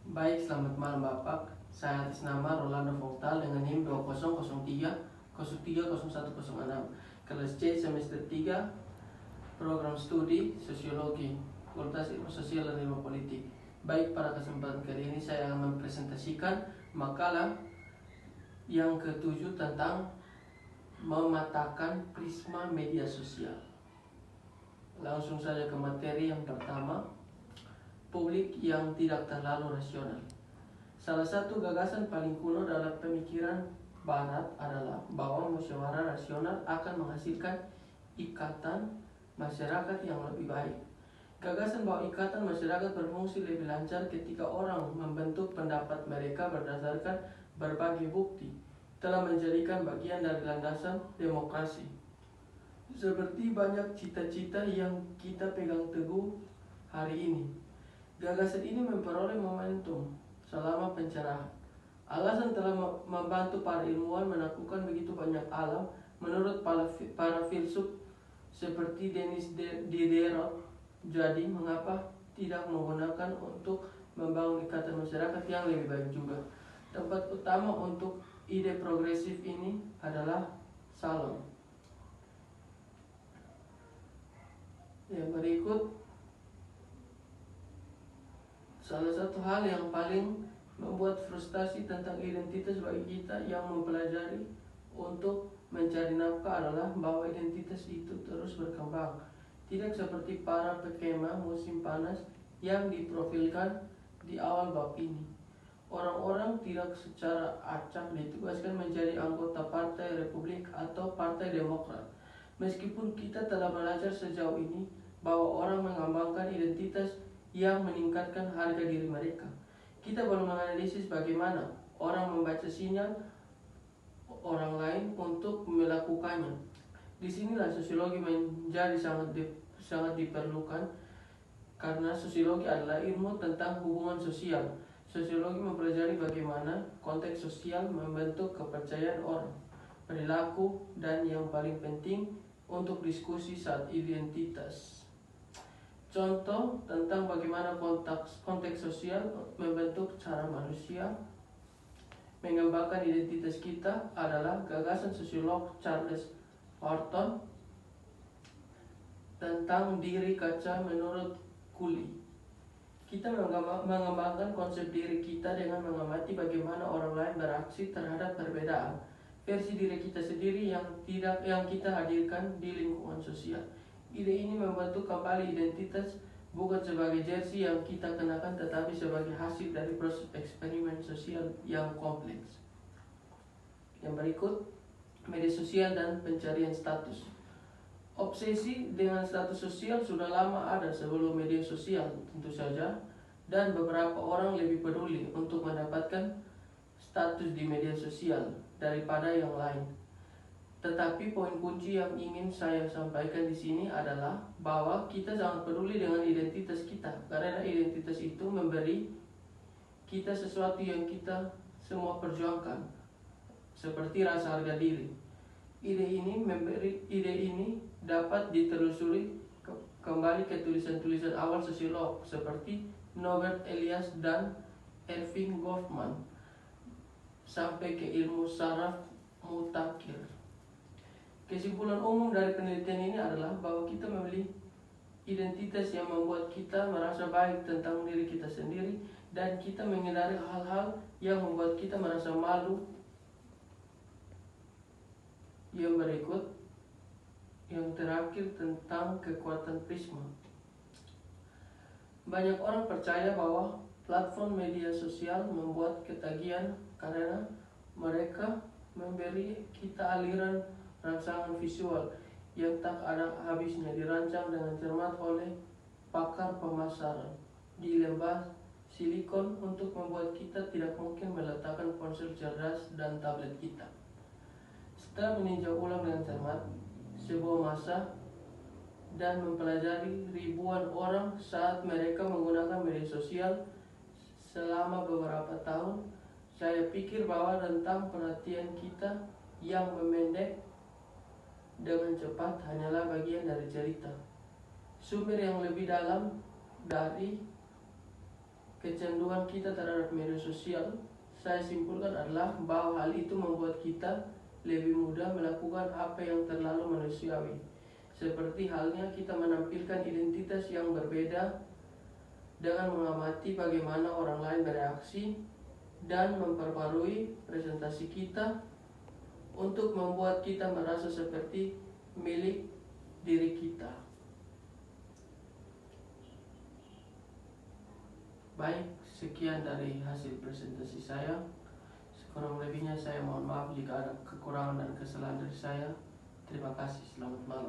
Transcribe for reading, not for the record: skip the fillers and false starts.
Baik, selamat malam Bapak. Saya atas nama Rolando Fontal dengan NIM 2003 030106, kelas C semester 3, program studi Sosiologi, Fakultas Ilmu Sosial dan Ilmu Politik. Baik, pada kesempatan kali ini saya akan mempresentasikan makalah yang ketujuh tentang mematakan prisma media sosial. Langsung saja ke materi yang pertama, publik yang tidak terlalu rasional. Salah satu gagasan paling kuno dalam pemikiran Barat adalah bahwa musyawarah rasional akan menghasilkan ikatan masyarakat yang lebih baik. Gagasan bahwa ikatan masyarakat berfungsi lebih lancar ketika orang membentuk pendapat mereka berdasarkan berbagai bukti telah menjadikan bagian dari landasan demokrasi. Seperti banyak cita-cita yang kita pegang teguh hari ini, gagasan ini memperoleh momentum selama pencerahan. Alasan telah membantu para ilmuwan menaklukkan begitu banyak alam menurut para filsuf seperti Denis Diderot. Jadi mengapa tidak menggunakan untuk membangun ikatan masyarakat yang lebih baik juga? Tempat utama untuk ide progresif ini adalah salon. Yang berikut, salah satu hal yang paling membuat frustasi tentang identitas bagi kita yang mempelajari untuk mencari nafkah adalah bahwa identitas itu terus berkembang. Tidak seperti para pekemah musim panas yang diprofilkan di awal bab ini. Orang-orang tidak secara acak ditugaskan menjadi anggota Partai Republik atau Partai Demokrat. Meskipun kita telah belajar sejauh ini bahwa orang mengembangkan identitas yang meningkatkan harga diri mereka, kita belum menganalisis bagaimana orang membaca sinyal orang lain untuk melakukannya. Disinilah sosiologi menjadi sangat diperlukan, karena sosiologi adalah ilmu tentang hubungan sosial. Sosiologi mempelajari bagaimana konteks sosial membentuk kepercayaan orang, perilaku, dan yang paling penting untuk diskusi saat identitas. Contoh tentang bagaimana konteks sosial membentuk cara manusia mengembangkan identitas kita adalah gagasan sosiolog Charles Horton tentang diri kaca menurut Cooley. Kita mengembangkan konsep diri kita dengan mengamati bagaimana orang lain bereaksi terhadap perbedaan versi diri kita sendiri yang kita hadirkan di lingkungan sosial. Ide ini membentuk kembali identitas bukan sebagai jersey yang kita kenakan, tetapi sebagai hasil dari proses eksperimen sosial yang kompleks. Yang berikut, media sosial dan pencarian status. Obsesi dengan status sosial sudah lama ada sebelum media sosial tentu saja, dan beberapa orang lebih peduli untuk mendapatkan status di media sosial daripada yang lain. Tetapi poin kunci yang ingin saya sampaikan di sini adalah bahwa kita sangat peduli dengan identitas kita, karena identitas itu memberi kita sesuatu yang kita semua perjuangkan, seperti rasa harga diri. Ide ini dapat ditelusuri kembali ke tulisan-tulisan awal sosiolog seperti Norbert Elias dan Erving Goffman sampai ke ilmu saraf mutakhir. Kesimpulan umum dari penelitian ini adalah bahwa kita memiliki identitas yang membuat kita merasa baik tentang diri kita sendiri, dan kita menghindari hal-hal yang membuat kita merasa malu. Yang berikut, yang terakhir, tentang kekuatan prisma. Banyak orang percaya bahwa platform media sosial membuat ketagihan karena mereka memberi kita aliran rangsangan visual yang tak ada habisnya, dirancang dengan cermat oleh pakar pemasaran di lembah silikon untuk membuat kita tidak mungkin meletakkan ponsel cerdas dan tablet kita. Setelah meninjau ulang dengan cermat sebuah masa dan mempelajari ribuan orang saat mereka menggunakan media sosial selama beberapa tahun, saya pikir bahwa rentang perhatian kita yang memendek dengan cepat hanyalah bagian dari cerita. Sumber yang lebih dalam dari kecanduan kita terhadap media sosial, saya simpulkan adalah bahwa hal itu membuat kita lebih mudah melakukan apa yang terlalu manusiawi. Seperti halnya kita menampilkan identitas yang berbeda dengan mengamati bagaimana orang lain bereaksi dan memperbarui presentasi kita untuk membuat kita merasa seperti milik diri kita. Baik, sekian dari hasil presentasi saya. Sekurang lebihnya saya mohon maaf jika ada kekurangan dan kesalahan dari saya. Terima kasih, selamat malam.